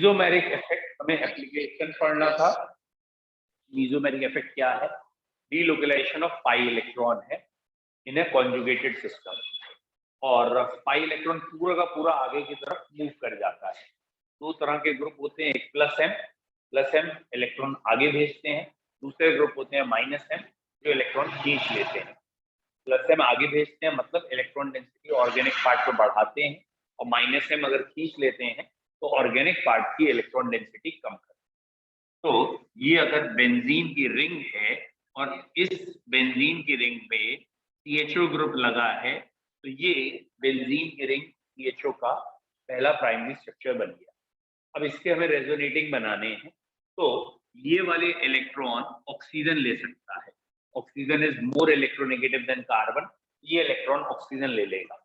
Mesomeric effect हमें application पढ़ना था। मीजोमेरिक इफेक्ट क्या है? डीलोकेलाइजेशन ऑफ पाई इलेक्ट्रॉन है इन ए कॉन्जुगेटेड सिस्टम, और पाई इलेक्ट्रॉन पूरा का पूरा आगे की तरफ मूव कर जाता है। दो तरह के ग्रुप होते हैं, एक प्लस एम इलेक्ट्रॉन आगे भेजते हैं, दूसरे ग्रुप होते हैं माइनस एम जो इलेक्ट्रॉन खींच लेते हैं। प्लस एम आगे भेजते हैं मतलब इलेक्ट्रॉन डेंसिटी ऑर्गेनिक पार्ट को बढ़ाते हैं, और माइनस एम अगर खींच लेते हैं तो ऑर्गेनिक पार्ट की इलेक्ट्रॉन डेंसिटी कम करते हैं। तो ये अगर बेंजीन की रिंग है और इस बेंजीन की रिंग पे CHO ग्रुप लगा है, तो ये बेंजीन की रिंग CHO का पहला प्राइमरी स्ट्रक्चर बन गया। अब इसके हमें रेजोनेटिंग बनाने हैं, तो ये वाले इलेक्ट्रॉन ऑक्सीजन ले सकता है। Oxygen is more electronegative than carbon, ये इलेक्ट्रॉन ऑक्सीजन ले लेगा।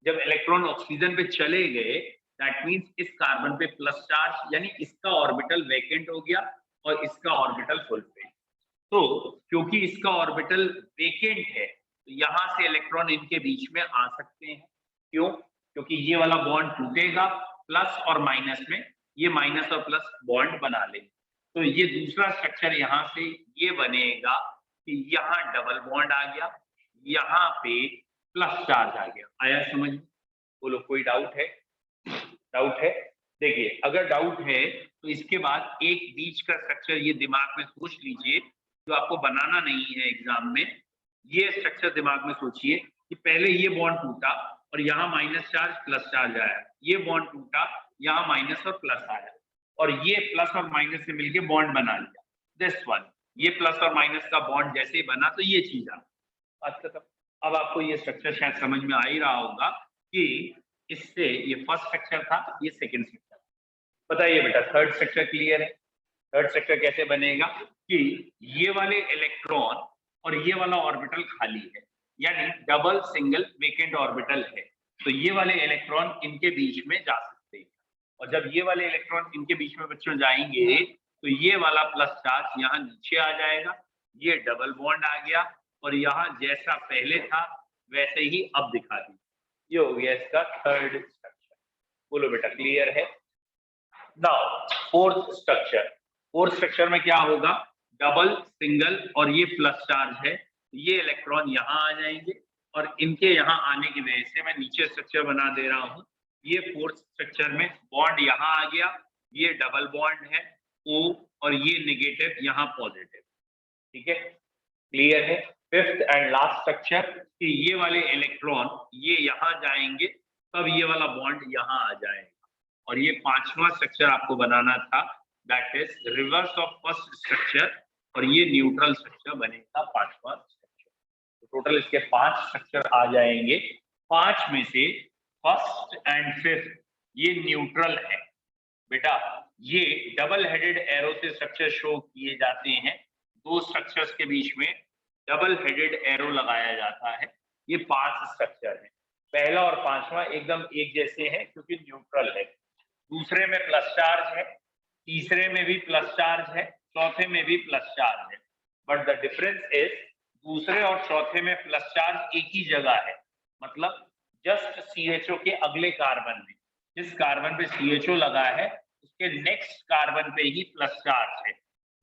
जब इलेक्ट्रॉन ऑक्सीजन पे चले गए, दैट मींस इस कार्बन पे प्लस चार्ज, यानी इसका ऑर्बिटल वैकेंट हो गया और इसका ऑर्बिटल फुलफिल। तो क्योंकि इसका ऑर्बिटल वेकेंट है, तो यहां से इलेक्ट्रॉन इनके बीच में आ सकते हैं। क्यों? क्योंकि ये वाला बॉन्ड टूटेगा प्लस और माइनस में, ये माइनस और प्लस बॉन्ड बना ले। तो ये दूसरा स्ट्रक्चर यहाँ से ये बनेगा कि यहाँ डबल बॉन्ड आ गया, यहाँ पे प्लस चार्ज आ गया। आया समझ? बोलो कोई डाउट है? डाउट है? देखिए, अगर डाउट है तो इसके बाद एक बीच का स्ट्रक्चर ये दिमाग में सोच लीजिए, जो आपको बनाना नहीं है एग्जाम में। ये स्ट्रक्चर दिमाग में सोचिए कि पहले ये बॉन्ड टूटा और यहाँ माइनस चार्ज प्लस चार्ज आया, ये बॉन्ड टूटा, यहाँ माइनस और प्लस आया, और ये प्लस और माइनस से मिलके बॉन्ड बना लिया, दिस वन। ये प्लस और माइनस का बॉन्ड जैसे ही बना तो ये चीज आ। बात खत्म। अब आपको ये स्ट्रक्चर शायद समझ में आ ही रहा होगा कि इससे ये फर्स्ट स्ट्रक्चर था, ये सेकंड स्ट्रक्चर। बताइए बेटा, थर्ड स्ट्रक्चर क्लियर है? थर्ड स्ट्रक्चर कैसे बनेगा कि ये वाले इलेक्ट्रॉन और ये वाला ऑर्बिटल खाली है, यानी डबल सिंगल वेकेंट ऑर्बिटल है, तो ये वाले इलेक्ट्रॉन इनके बीच में जा सकते हैं। और जब ये वाले इलेक्ट्रॉन इनके बीच में बच्चों जाएंगे, तो ये वाला प्लस चार्ज यहाँ नीचे आ जाएगा, ये डबल बॉन्ड आ गया, और यहाँ जैसा पहले था वैसे ही अब दिखा दी। ये हो गया इसका थर्ड स्ट्रक्चर। बोलो बेटा क्लियर है? Now fourth structure. Fourth structure में क्या होगा? डबल सिंगल और ये प्लस चार्ज है, ये इलेक्ट्रॉन यहाँ आ जाएंगे, और इनके यहाँ आने की वजह से मैं नीचे स्ट्रक्चर बना दे रहा हूँ। ये फोर्थ स्ट्रक्चर में बॉन्ड यहाँ आ गया, ये डबल बॉन्ड है O, और ये नेगेटिव यहाँ पॉजिटिव। ठीक है, क्लियर है? फिफ्थ एंड लास्ट स्ट्रक्चर कि ये वाले इलेक्ट्रॉन ये यहाँ जाएंगे, तब ये वाला बॉन्ड यहाँ आ जाएगा। और ये पांचवा स्ट्रक्चर आपको बनाना था, that is reverse of first structure, और ये न्यूट्रल स्ट्रक्चर बनेगा पांचवा स्ट्रक्चर। तो टोटल इसके 5 स्ट्रक्चर आ जाएंगे। 5 में से फर्स्ट एंड फिफ्थ ये न्यूट्रल है बेटा। ये डबल हेडेड एरो से स्ट्रक्चर शो किए जाते हैं, दो स्ट्रक्चर्स के बीच में डबल हेडेड एरो लगाया जाता है। ये 5 स्ट्रक्चर है। पहला और पांचवा एकदम एक जैसे हैं क्योंकि न्यूट्रल है। दूसरे में प्लस चार्ज है, तीसरे में भी प्लस चार्ज है, चौथे में भी प्लस चार्ज है। बट द डिफरेंस इज दूसरे और चौथे में प्लस चार्ज एक ही जगह है, मतलब जस्ट CHO के अगले कार्बन में, जिस कार्बन पे CHO लगा है उसके नेक्स्ट कार्बन पे ही प्लस चार्ज है।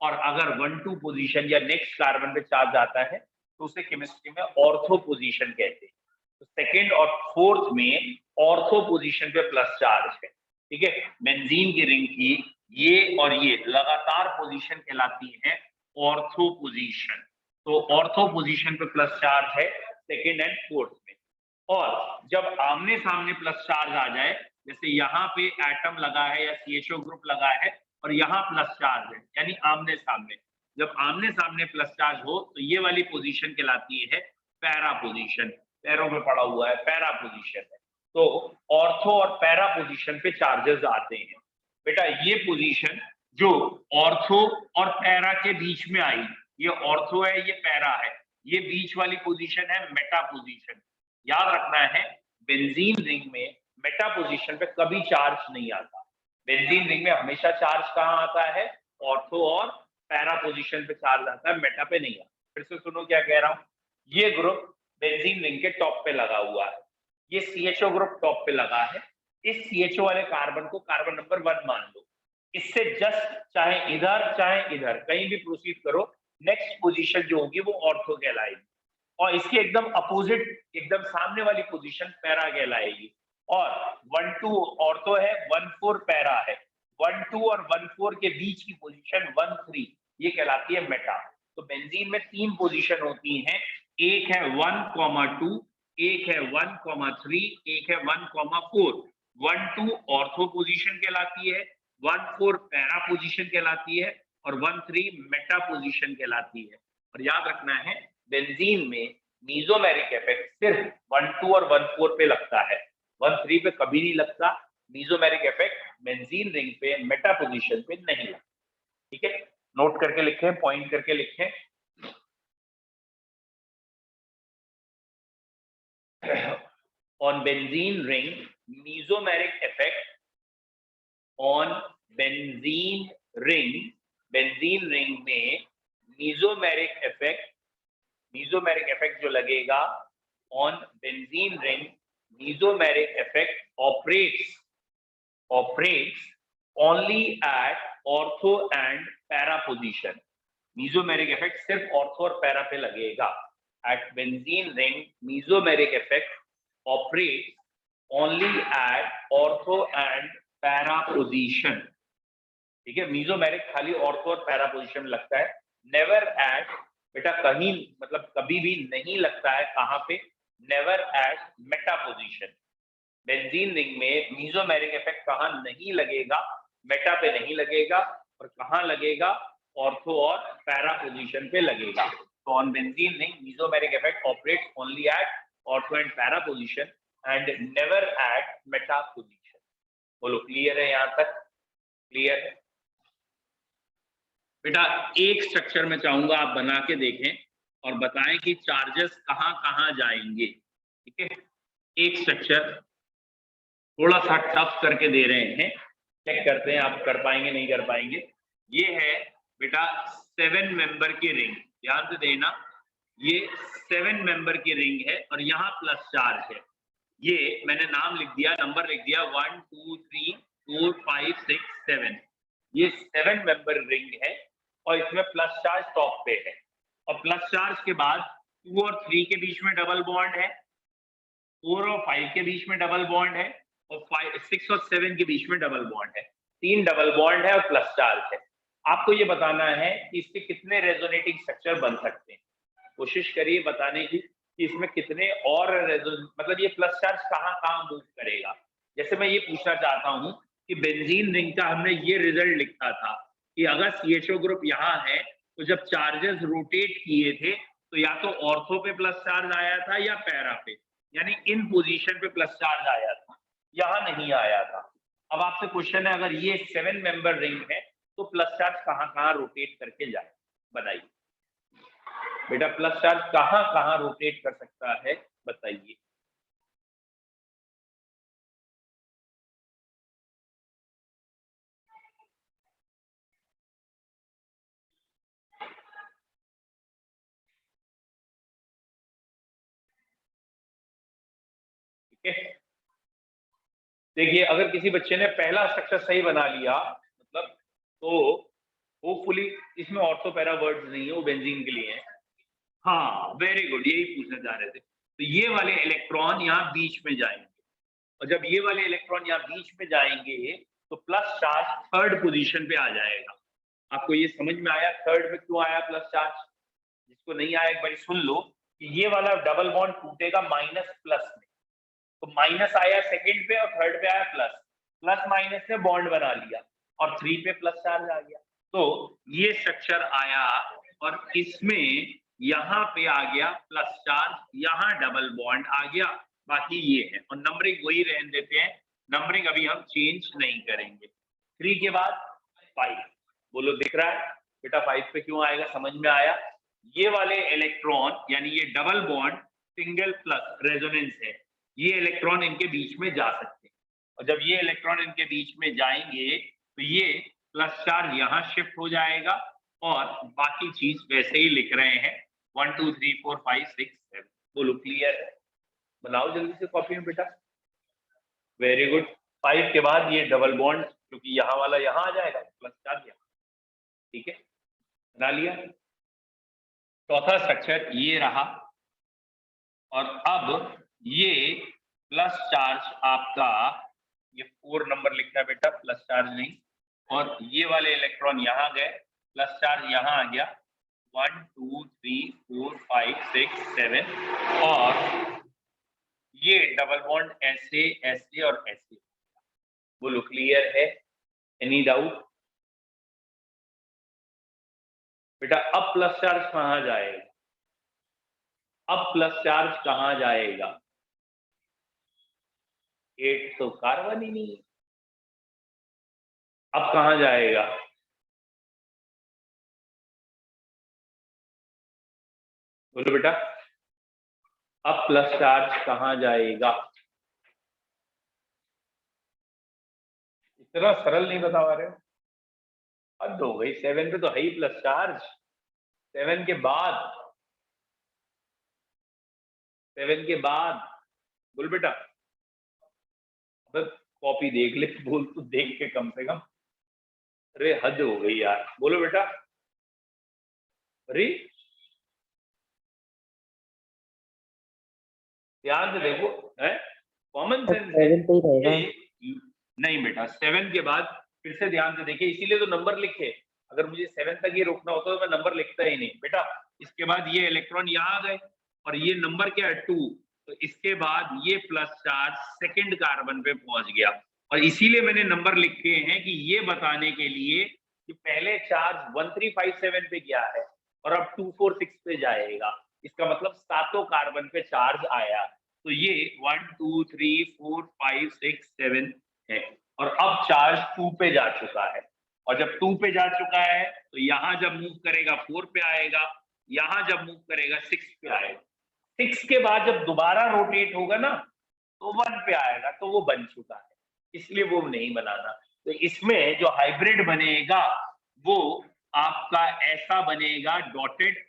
और अगर 1-2 पोजीशन या नेक्स्ट कार्बन पे चार्ज आता है तो उसे केमिस्ट्री में ऑर्थो पोजीशन कहते हैं। तो सेकेंड और फोर्थ में ऑर्थो पोजीशन पे प्लस चार्ज है। ठीक है, बेंजीन की रिंग की ये और ये लगातार पोजीशन कहलाती है ऑर्थो पोजीशन। तो ऑर्थो पोजीशन पे प्लस चार्ज है सेकेंड एंड फोर्थ में। और जब आमने सामने प्लस चार्ज आ जाए, जैसे यहाँ पे एटम लगा है या CHO ग्रुप लगा है और यहाँ प्लस चार्ज है, यानी आमने सामने, जब आमने सामने प्लस चार्ज हो तो ये वाली पोजीशन कहलाती है पैरा पोजीशन। पैरों में पड़ा हुआ है, पैरा पोजीशन है। तो ऑर्थो और पैरा पोजीशन पे चार्जेस आते हैं बेटा। ये पोजीशन जो ऑर्थो और पैरा के बीच में आई, ये ऑर्थो है, ये पैरा है, ये बीच वाली पोजीशन है मेटा पोजीशन। याद रखना है, बेंजीन रिंग में मेटा पोजीशन पे कभी चार्ज नहीं आता। बेंजीन रिंग में हमेशा चार्ज कहाँ आता है? ऑर्थो और पैरा पोजीशन पे चार्ज आता है, मेटा पे नहीं आता। फिर से सुनो क्या कह रहा हूँ। ये ग्रुप बेंजीन रिंग के टॉप पे लगा हुआ है, ये CHO ग्रुप टॉप पे लगा है। इस CHO वाले कार्बन को कार्बन नंबर 1 मान लो, इससे जस्ट चाहे इधर कहीं भी प्रोसीड करो, नेक्स्ट पोजीशन जो होगी वो ऑर्थो कहलाएगी, और इसके एकदम अपोजिट, एकदम सामने वाली पोजीशन पैरा कहलाएगी। और 1-2 ऑर्थो है, 1-4 पैरा है। 1-2 और 1-4 के बीच की पोजीशन 1-3 ये कहलाती है मेटा। तो बेंजीन में 3 पोजीशन होती हैं, एक है 1,2, एक है 1,3, एक है 1,4। 1-2 ऑर्थो पोजीशन कहलाती है, 1-4 पैरा पोजीशन कहलाती है, और 1-3 मेटा पोजीशन कहलाती है। और याद रखना है, बेंजीन में मीजोमेरिक इफेक्ट सिर्फ 1-2 और 1-4 पे लगता है, 1-3 पे कभी नहीं लगता। मीजोमेरिक इफेक्ट बेंजीन रिंग पे मेटा पोजीशन पे नहीं लगता। ठीक है, नोट करके लिखें, पॉइंट करके लिखें। On benzene ring, mesomeric effect on benzene ring में mesomeric effect जो लगेगा on benzene ring, mesomeric effect operates only at ortho and para position. mesomeric effect सिर्फ ortho और para पे लगेगा। At benzene ring, mesomeric effect operates only at ortho and para position. ठीक है, mesomeric खाली ortho और पैरा पोजीशन में लगता है, नेवर एट, बेटा कहीं मतलब कभी भी नहीं लगता है, कहां पे, never at meta position. Benzene ring में मीजोमेरिक इफेक्ट कहां नहीं लगेगा, मेटा पे नहीं लगेगा, और कहां लगेगा, ऑर्थो और पैरा पोजीशन पे लगेगा। तो on benzene ring mesomeric effect operates only at ortho and para position and never at meta position. बोलो क्लियर है, यहां तक क्लियर है? बेटा एक स्ट्रक्चर में चाहूंगा आप बना के देखें और बताएं कि चार्जेस कहां कहां जाएंगे। ठीक है, एक स्ट्रक्चर थोड़ा सा टफ करके दे रहे हैं, चेक करते हैं आप कर पाएंगे नहीं कर पाएंगे। ये है बेटा 7 मेंबर की रिंग, ध्यान से देना, ये 7 मेंबर की रिंग है और यहाँ प्लस चार्ज है। ये मैंने नाम लिख दिया, नंबर लिख दिया 1 2 3 4 5 6 7। ये 7 मेंबर रिंग है और इसमें प्लस चार्ज टॉप पे है, और प्लस चार्ज के बाद 2 और 3 के बीच में डबल बॉन्ड है, 4 और 5 के बीच में डबल बॉन्ड है, और 6 और 7 के बीच में डबल बॉन्ड है। 3 डबल बॉन्ड है और प्लस चार्ज है। आपको ये बताना है कि इसके कितने रेजोनेटिंग स्ट्रक्चर बन सकते हैं। कोशिश करिए बताने की कि इसमें कितने और मतलब ये प्लस चार्ज कहाँ कहाँ मूव करेगा। जैसे मैं ये पूछना चाहता हूँ कि बेंजीन रिंग का हमने ये रिजल्ट लिखा था कि अगर CHO ग्रुप यहाँ है तो जब चार्जेस रोटेट किए थे तो या तो ऑर्थो पे प्लस चार्ज आया था या पैरा पे, यानी इन पोजीशन पे प्लस चार्ज आया था, यहाँ नहीं आया था। अब आपसे क्वेश्चन है, अगर ये 7 मेंबर रिंग है तो प्लस चार्ज कहाँ कहाँ रोटेट करके जाए, बताइए बेटा प्लस चार्ज कहाँ कहाँ रोटेट कर सकता है, बताइए। ठीक है, देखिए अगर किसी बच्चे ने पहला स्ट्रक्चर सही बना लिया मतलब, तो होपफुली इसमें ऑर्थो पैरा वर्ड्स नहीं है, वो बेंजीन के लिए है। हाँ वेरी गुड, यही पूछना चाह रहे थे। तो ये वाले इलेक्ट्रॉन यहाँ बीच में जाएंगे, और जब ये वाले इलेक्ट्रॉन यहाँ बीच में जाएंगे तो प्लस चार्ज थर्ड पोजीशन पे आ जाएगा। आपको ये समझ में आया थर्ड में क्यों आया प्लस चार्ज? जिसको नहीं आया एक बार सुन लो कि ये वाला डबल बॉन्ड टूटेगा माइनस प्लस में, तो माइनस आया सेकंड पे और थर्ड पे आया प्लस, प्लस माइनस ने बॉन्ड बना लिया और 3 पे प्लस चार्ज आ गया। तो ये स्ट्रक्चर आया और इसमें यहाँ पे आ गया प्लस चार्ज, यहाँ डबल बॉन्ड आ गया, बाकी ये है, और नंबरिंग वही रहने देते हैं, नंबरिंग अभी हम चेंज नहीं करेंगे। 3 के बाद 5, बोलो दिख रहा है बेटा 5 पे क्यों आएगा, समझ में आया? ये वाले इलेक्ट्रॉन यानी ये double bond single plus resonance है, ये इलेक्ट्रॉन इनके बीच में जा सकते हैं, और जब ये इलेक्ट्रॉन इनके बीच में जाएंगे तो ये प्लस चार्ज यहाँ शिफ्ट हो जाएगा, और बाकी चीज वैसे ही लिख रहे हैं 1 2 3 4 5 6 7। बोलो क्लियर है? बनाओ जल्दी से कॉपी में बेटा। Very good. 5 के बाद ये डबल बॉन्ड क्योंकि यहाँ वाला यहाँ आ जाएगा, बना लिया। चौथा स्ट्रक्चर ये रहा, और अब ये प्लस चार्ज आपका, ये 4 नंबर लिखना है बेटा, प्लस चार्ज नहीं, और ये वाले इलेक्ट्रॉन यहाँ गए, प्लस चार्ज यहाँ आ गया, 1 2 3 4 5 6 7, और ये डबल बॉन्ड ऐसे ऐसे और ऐसे। बोलो क्लियर है? Any doubt? बेटा अब प्लस चार्ज कहाँ जाएगा? अब प्लस चार्ज कहाँ जाएगा? 8 तो कार्बन ही नहीं है, अब कहाँ जाएगा? बोलो बेटा, अब प्लस चार्ज कहाँ जाएगा? इतना सरल नहीं बता पा रहे हो? हद हो गई, 7 पे तो है ही प्लस चार्ज। 7 के बाद, 7 के बाद बोल बेटा, कॉपी देख ले, बोल तो देख के कम से कम। अरे हद हो गई यार, बोलो बेटा। अरे ध्यान से देखो, है कॉमन सेंस है ये। नहीं बेटा, 7 के बाद फिर से ध्यान से देखिए, इसीलिए तो नंबर लिखे। अगर मुझे 7 तक ये रोकना होता तो मैं नंबर लिखता ही नहीं बेटा। इसके बाद ये इलेक्ट्रॉन यहाँ गए, और ये नंबर क्या है 2, तो इसके बाद ये प्लस चार्ज सेकंड कार्बन पे पहुंच गया, और इसीलिए मैंने नंबर लिखे हैं कि ये बताने के लिए कि पहले चार्ज 1357 पे गया है और अब 246 पे जाएगा। इसका मतलब सातों कार्बन पे चार्ज आया। तो ये 1 2 3 4 5 6 7 है, और अब चार्ज 2 पे जा चुका है, और जब 2 पे जा चुका है तो यहां जब मूव करेगा 4 पे आएगा, यहां जब मूव करेगा 6 पे आएगा, 6 के बाद जब दोबारा रोटेट होगा ना तो 1 पे आएगा, तो वो बन चुका है, इसलिए वो नहीं बनाना। तो इसमें जो हाइब्रिड बनेगा वो आपका ऐसा बनेगा, डॉटेड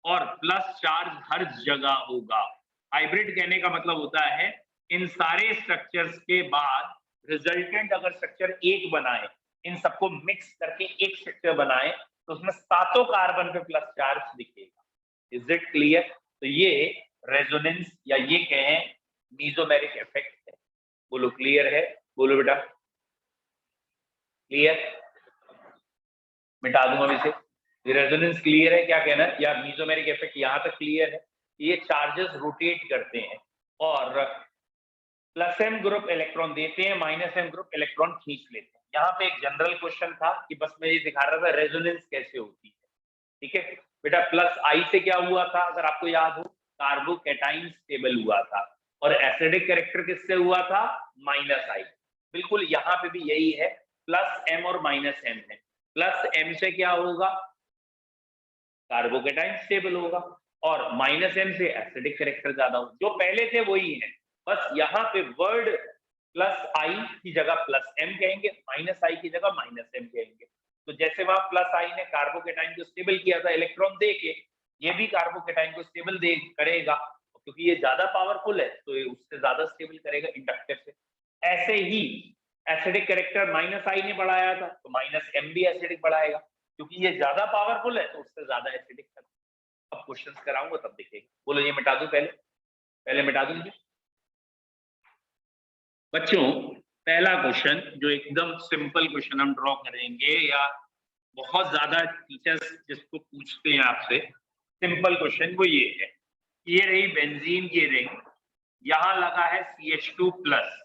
और प्लस चार्ज हर जगह होगा। हाइब्रिड कहने का मतलब होता है इन सारे स्ट्रक्चर्स के बाद रिजल्टेंट अगर स्ट्रक्चर एक बनाए, इन सबको मिक्स करके एक स्ट्रक्चर बनाए, तो उसमें सातों कार्बन पे प्लस चार्ज दिखेगा। Is it clear? तो ये रेजोनेंस या ये कहें मीजोमेरिक इफेक्ट है। बोलो क्लियर है? बोलो बेटा क्लियर? मिटा दूंगा अभी से। ये रेजोनेंस क्लियर है? क्या कहना है? या मीजोमेरिक इफेक्ट यहां तक क्लियर है? ये चार्जेस रोटेट करते हैं और प्लस एम ग्रुप इलेक्ट्रॉन देते हैं, माइनस एम ग्रुप इलेक्ट्रॉन खींच लेते हैं। यहाँ पे एक जनरल क्वेश्चन था कि बस मैं ये दिखा रहा था रेजोनेंस कैसे होती है। ठीक है बेटा, प्लस आई से क्या हुआ था अगर आपको याद हो? कार्बोकैटाइन स्टेबल हुआ था, और एसिडिक कैरेक्टर किससे हुआ था? माइनस आई। बिल्कुल यहाँ पे भी यही है, प्लस एम और माइनस एम है। प्लस एम से क्या होगा? कार्बोकैटाइन स्टेबल होगा, और माइनस एम से एसिडिक कैरेक्टर ज्यादा होगा। जो पहले थे वही है, बस यहाँ पे वर्ड प्लस आई की जगह प्लस एम कहेंगे, माइनस आई की जगह माइनस एम कहेंगे। तो जैसे वहां प्लस आई ने कार्बोकैटाइन को स्टेबल किया था इलेक्ट्रॉन दे के, ये भी कार्बोकैटाइन को स्टेबल दे करेगा, क्योंकि ये ज्यादा पावरफुल है तो ये उससे ज्यादा स्टेबल करेगा इंडक्टर से। ऐसे ही एसिडिक कैरेक्टर माइनस आई ने बढ़ाया था, तो माइनस एम भी एसिडिक बढ़ाएगा, क्योंकि ये ज्यादा पावरफुल है तो उससे ज्यादा एसिडिक करेगा। अब क्वेश्चंस कराऊंगा तब दिखेगा। बोलो ये मिटा दूं पहले? पहले मिटा दूं मुझे? बच्चों पहला क्वेश्चन जो एकदम सिंपल क्वेश्चन हम ड्रॉ करेंगे, या बहुत ज्यादा टीचर्स जिसको पूछते हैं आपसे सिंपल क्वेश्चन, वो ये है। ये रही बेंजीन की रिंग, यहां लगा है CH2 प्लस।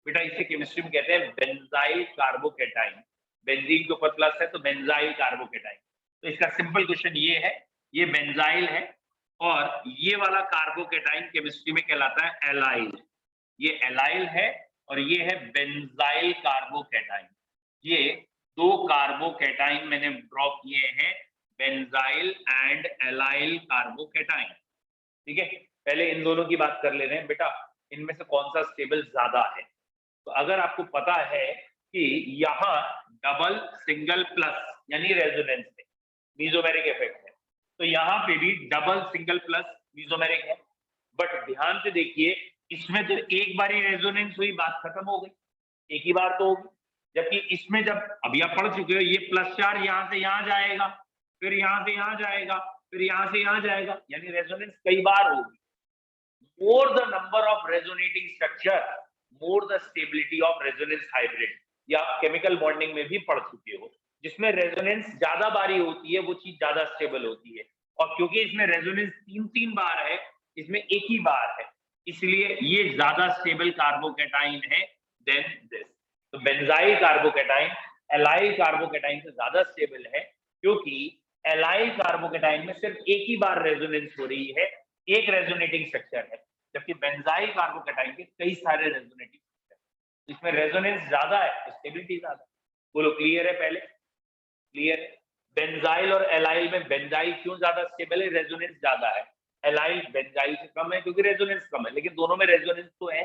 बेटा इसे केमिस्ट्री में कहते हैं बेंजाइल कार्बोकैटाइन। बेंजीन के ऊपर प्लस है तो बेंजाइल कार्बोकैटाइन। तो इसका सिंपल क्वेश्चन ये है, ये बेंजाइल है और ये वाला कार्बोकैटाइन केमिस्ट्री में कहलाता है एलाइल। ये एलाइल है और ये है बेंजाइल कार्बोकैटाइन। ये दो कार्बोकैटाइन मैंने ड्रॉ किए हैं, बेंजाइल एंड एलाइल कार्बोकैटाइन। ठीक है, पहले इन दोनों की बात कर ले रहे हैं। बेटा इनमें से कौन सा स्टेबल ज्यादा है? तो अगर आपको पता है कि यहाँ डबल सिंगल प्लस यानी रेजोनेंस है, मीजोमेरिक इफेक्ट है, तो यहाँ पे भी डबल सिंगल प्लस मीजोमेरिक है। बट ध्यान से देखिए, इसमें तो एक बार ही रेजोनेंस हुई, बात खत्म हो गई, एक ही बार तो होगी। जबकि इसमें जब अभी आप पढ़ चुके हो, ये प्लस चार्ज यहाँ से यहाँ जाएगा, फिर यहाँ से यहाँ जाएगा, फिर यहाँ से यहाँ जाएगा, यानी रेजोनेंस कई बार होगी। More the number of resonating structure, more the stability of resonance hybrid. या आप केमिकल बॉन्डिंग में भी पढ़ चुके हो, जिसमें रेजोनेंस ज्यादा बारी होती है वो चीज ज्यादा स्टेबल होती है, और क्योंकि इसमें रेजोनेंस 3 बार है, इसमें एक ही बार है, इसलिए ये ज्यादा स्टेबल कार्बोकैटाइन है देन दिस। तो बेंजाइल कार्बोकैटाइन एलाइल कार्बोकैटाइन से ज्यादा स्टेबल है, क्योंकि एलाइल कार्बोकैटाइन में सिर्फ एक ही बार रेजोनेंस हो रही है, एक रेजोनेटिंग स्ट्रक्चर है, जबकि बेंजाइल कार्बोकैटाइन के कई सारे रेजोनेटिंग स्ट्रक्चर, इसमें रेजोनेंस ज्यादा है तो स्टेबिलिटी ज्यादा। बोलो क्लियर है? पहले क्लियर है? बेंजाइल और एलाइल में बेंजाइल क्यों ज्यादा स्टेबल है? रेजोनेंस ज्यादा है। एलाइल बेंजाइल से कम है क्योंकि रेजोनेंस कम है, लेकिन दोनों में रेजोनेंस तो है।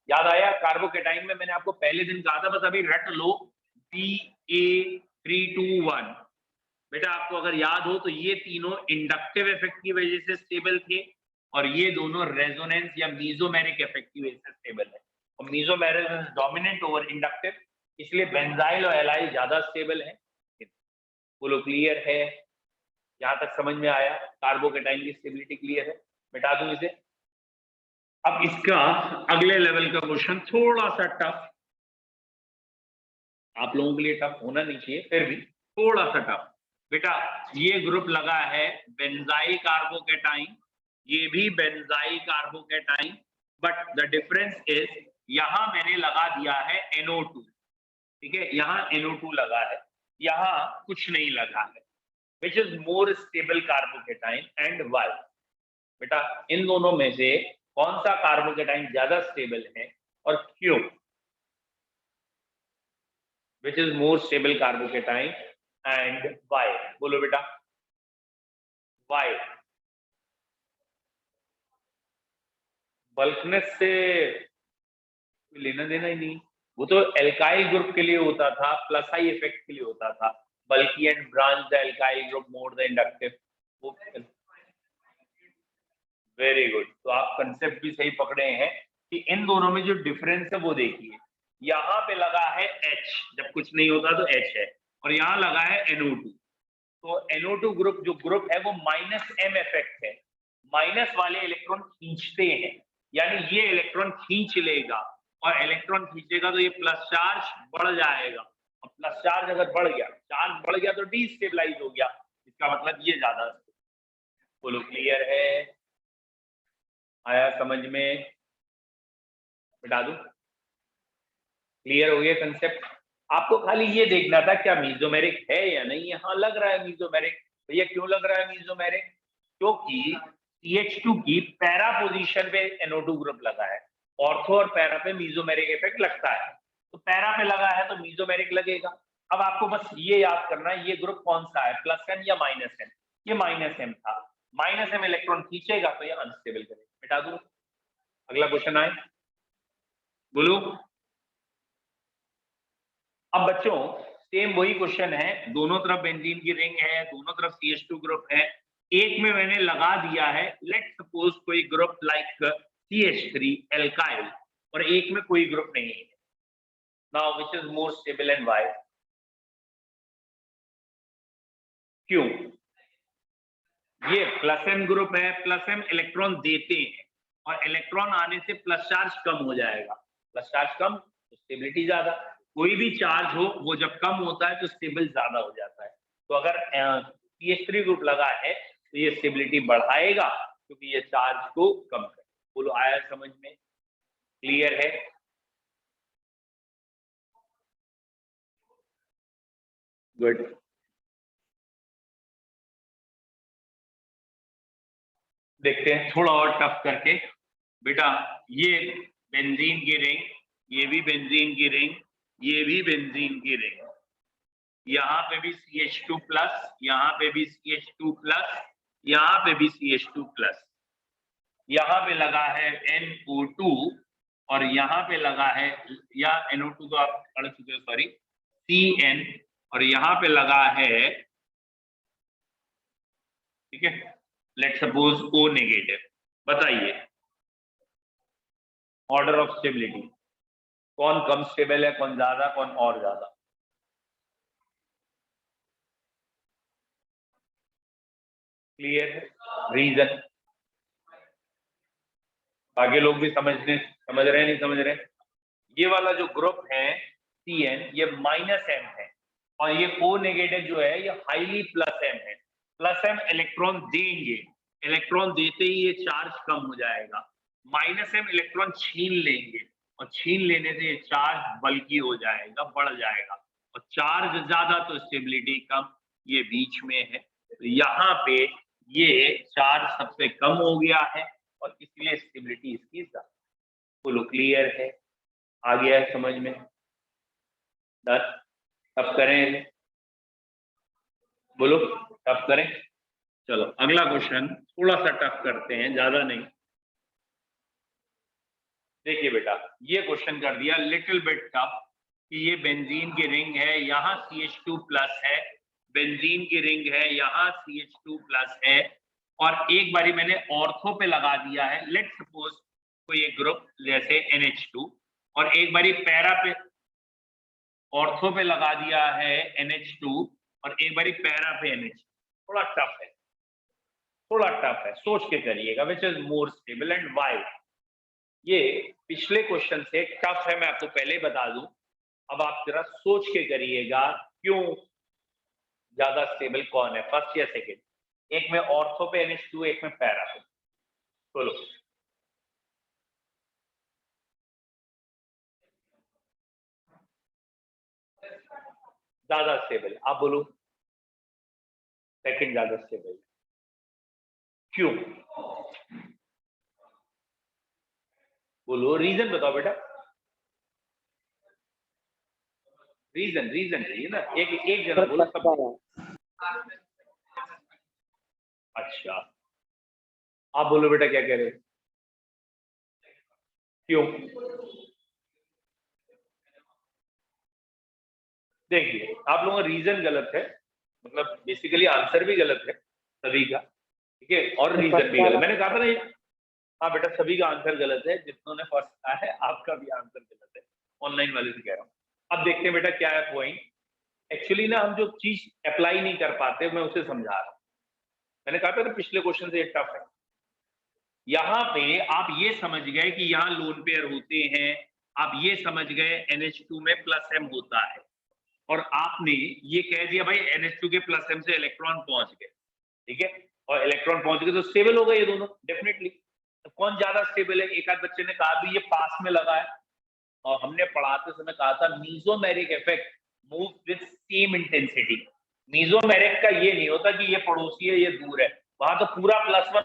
याद आया? कार्बोकैटाइन में मैंने आपको पहले दिन कहा था, बस अभी रट लो, Ba321। बेटा आपको अगर याद हो तो ये तीनों इंडक्टिव इफेक्ट की वजह से स्टेबल थे, और ये दोनों रेजोनेंस या मीजोमेरिक इफेक्ट की वजह से स्टेबल है, और mesomeric is dominant over inductive, इसलिए बेंजाइल और एलाइल ज्यादा स्टेबल है। बोलो क्लियर है? यहां तक समझ में आया? कार्बोकैटाइन की स्टेबिलिटी क्लियर है? मिटा दूं इसे। अब इसका अगले लेवल का क्वेश्चन थोड़ा सा टफ, आप लोगों के लिए टफ होना नहीं चाहिए, फिर भी थोड़ा सा टफ। बेटा ये ग्रुप लगा है बेंजाइल कार्बोकैटाइन, ये भी benzyl carbocation, but the difference is यहां मैंने लगा दिया है NO2, ठीक है, यहां NO2 लगा है, यहां कुछ नहीं लगा है, which is more stable carbocation and why? बेटा इन दोनों में से कौन सा कार्बोकैटाइन ज्यादा स्टेबल है और क्यों? Which is more stable carbocation and why? बोलो बेटा why? बल्कनेस से लेना देना ही नहीं, वो तो एल्काइल ग्रुप के लिए होता था, प्लस आई इफेक्ट के लिए होता था, बल्कि and branch the alkyl group more the inductive. Very good, तो आप कंसेप्ट भी सही पकड़े हैं कि इन दोनों में जो डिफरेंस है वो देखिए, यहाँ पे लगा है H, जब कुछ नहीं होता तो H है, और यहाँ लगा है NO2। तो NO2 ग्रुप जो ग्रुप है वो -M इफेक्ट है, माइनस वाले इलेक्ट्रॉन खींचते हैं, यानी ये इलेक्ट्रॉन खींच लेगा, और इलेक्ट्रॉन खींचेगा तो ये प्लस चार्ज बढ़ जाएगा, और प्लस चार्ज अगर बढ़ गया तो डीस्टेबलाइज हो गया, इसका मतलब ये ज्यादा। बोलो क्लियर है? आया समझ में? बिठा दूं? क्लियर हो गया कंसेप्ट? आपको खाली ये देखना था क्या मीजोमेरिक है या नहीं। हाँ लग रहा है मीजोमेरिक। भैया क्यों लग रहा है मीजोमेरिक? क्योंकि CH2 की पैरा पोजीशन पे NO2 ग्रुप लगा है, ऑर्थो और पैरा पे मीजोमेरिक इफेक्ट लगता है, तो पैरा पे लगा है तो मीजोमेरिक लगेगा। अब आपको बस ये याद करना है ये ग्रुप कौन सा है, +M या -M? ये -M था, -M इलेक्ट्रॉन खींचेगा तो ये अनस्टेबल करेगा। मिटा दूं? अगला क्वेश्चन आए, बोलो। अब बच्चों सेम वही क्वेश्चन है, दोनों तरफ बेंजीन की रिंग है, दोनों तरफ CH2 ग्रुप है, एक में मैंने लगा दिया है लेट सपोज कोई ग्रुप लाइक CH3 एल्काइल, और एक में कोई ग्रुप नहीं है। Now which is more stable and why? क्यों? ये +M ग्रुप है, +M इलेक्ट्रॉन देते हैं, और इलेक्ट्रॉन आने से प्लस चार्ज कम हो जाएगा, प्लस चार्ज कम तो स्टेबिलिटी ज्यादा। कोई भी चार्ज हो वो जब कम होता है तो स्टेबल ज्यादा हो जाता है, तो अगर CH3 ग्रुप लगा है तो ये स्टेबिलिटी बढ़ाएगा क्योंकि ये चार्ज को कम करे। बोलो आया समझ में? क्लियर है? गुड। देखते हैं थोड़ा और टफ करके। बेटा ये बेंजीन की रिंग, ये भी बेंजीन की रिंग, ये भी बेंजीन की रिंग, यहाँ पे भी CH2+, यहाँ पे भी CH2+, यहाँ पे भी CH2+, यहाँ पे लगा है NO2, और यहाँ पे लगा है, या NO2 तो आप पढ़ चुके हो, सॉरी, CN, और यहाँ पे लगा है, ठीक है, लेट सपोज O नेगेटिव। बताइए ऑर्डर ऑफ स्टेबिलिटी, कौन कम स्टेबल है, कौन ज्यादा, कौन और ज्यादा? क्लियर है? रीजन बाकी लोग भी समझ रहे हैं नहीं समझ रहे? ये वाला जो ग्रुप है CN ये -m है और ये O नेगेटिव जो है ये हाईली +m है। +m इलेक्ट्रॉन देंगे, इलेक्ट्रॉन देते ही ये चार्ज कम हो जाएगा। -m इलेक्ट्रॉन छीन लेंगे और छीन लेने से ये चार्ज बल्कि हो जाएगा, बढ़ जाएगा और चार्ज ज्यादा तो स्टेबिलिटी कम, ये बीच में है। तो यहाँ पे ये चार्ज सबसे कम हो गया है और इसलिए स्टेबिलिटी इसकी ज्यादा। बोलो क्लियर है? आ गया है समझ में? डन? तब करें, बोलो टफ करें। चलो अगला क्वेश्चन थोड़ा सा टफ करते हैं, ज्यादा नहीं। देखिए बेटा ये क्वेश्चन कर दिया लिटिल बिट टफ कि ये बेंजीन की रिंग है, यहाँ CH2+ है, बेंजीन की रिंग है, यहाँ CH2+ है और एक बारी मैंने ऑर्थो पे लगा दिया है। लेट सपोज कोई एक ग्रुप जैसे NH2 और एक बारी पैरा पे ऑर्थो पे लगा दिया है NH2 और एक बारी पैरा पे NH। थोड़ा टफ है, थोड़ा टफ है, सोच के करिएगा विच is more stable and why. ये पिछले क्वेश्चन से टफ है, मैं आपको पहले बता दूं। अब आप जरा सोच के करिएगा क्यों ज्यादा स्टेबल कौन है, फर्स्ट या सेकंड? एक में ऑर्थो पे NH2, एक में पैरा पे। बोलो ज्यादा स्टेबल, आप बोलो सेकंड ज्यादा स्टेबल। क्यों? बोलो रीजन बताओ बेटा, रीजन रीजन चाहिए ना, एक जना बोलो सब। अच्छा आप बोलो बेटा क्या कह रहे हो? क्यों? देखिए आप लोगों का रीजन गलत है, मतलब बेसिकली आंसर भी गलत है सभी का, ठीक है, और रीजन भी गलत। मैंने कहा था ना, हाँ बेटा सभी का आंसर गलत है, जितनों ने फर्स्ट कहा है आपका भी आंसर गलत है, ऑनलाइन वाले से कह रहा हूँ। अब देखते हैं बेटा क्या है पॉइंट। एक्चुअली ना हम जो चीज अप्लाई नहीं कर पाते, मैं उसे समझा रहा हूँ। मैंने कहा था ना पिछले क्वेश्चन से ये टफ है। यहाँ पे आप ये समझ गए कि यहाँ लोन पेयर होते हैं, आप ये समझ गए NH2 में +m होता है और आपने ये कह दिया भाई NH2 के +m से इलेक्ट्रॉन पहुंच गए, ठीक है, और इलेक्ट्रॉन पहुंच गए तो स्टेबल हो गए ये दोनों डेफिनेटली। तो कौन ज्यादा स्टेबल है? एक आध बच्चे ने कहा भी ये पास में लगा है, और हमने पढ़ाते समय कहा था mesomeric effect move with same intensity. Mesomeric का ये नहीं होता कि ये पड़ोसी है ये दूर है, वहां तो पूरा +1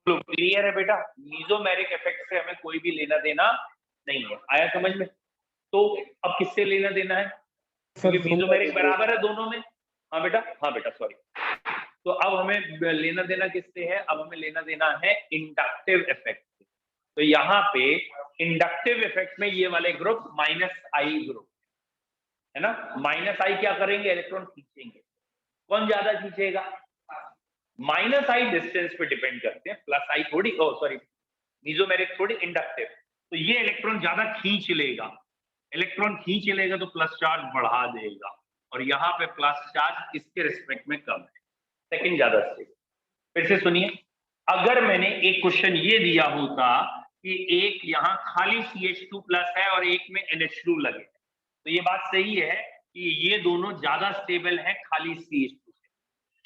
क्लियर है बेटा? मीजोमेरिक इफेक्ट से हमें कोई भी लेना देना नहीं है, आया समझ में? तो अब किससे लेना देना है? क्योंकि मीजोमेरिक बराबर है दोनों में। हाँ बेटा, हाँ बेटा सॉरी। तो अब हमें लेना देना किससे है? अब हमें लेना देना है इंडक्टिव इफेक्ट से। तो यहाँ पे इंडक्टिव इफेक्ट में ये वाले ग्रुप -I ग्रुप है ना, -I क्या करेंगे? इलेक्ट्रॉन खींचेंगे। कौन ज्यादा खींचेगा? -I डिस्टेंस पे डिपेंड करते हैं, +I थोड़ी, सॉरी मीजोमेरिक थोड़ी, इंडक्टिव। तो ये इलेक्ट्रॉन ज्यादा खींच लेगा, इलेक्ट्रॉन खींच लेगा तो प्लस चार्ज बढ़ा देगा और यहाँ पे प्लस चार्ज इसके रिस्पेक्ट में कम है, सेकंड ज्यादा स्टेबल। फिर से सुनिए, अगर मैंने एक क्वेश्चन ये दिया होता कि एक यहाँ खाली CH2+ है और एक में NH2 लगे, तो ये बात सही है कि ये दोनों ज्यादा स्टेबल है खाली CH2 से,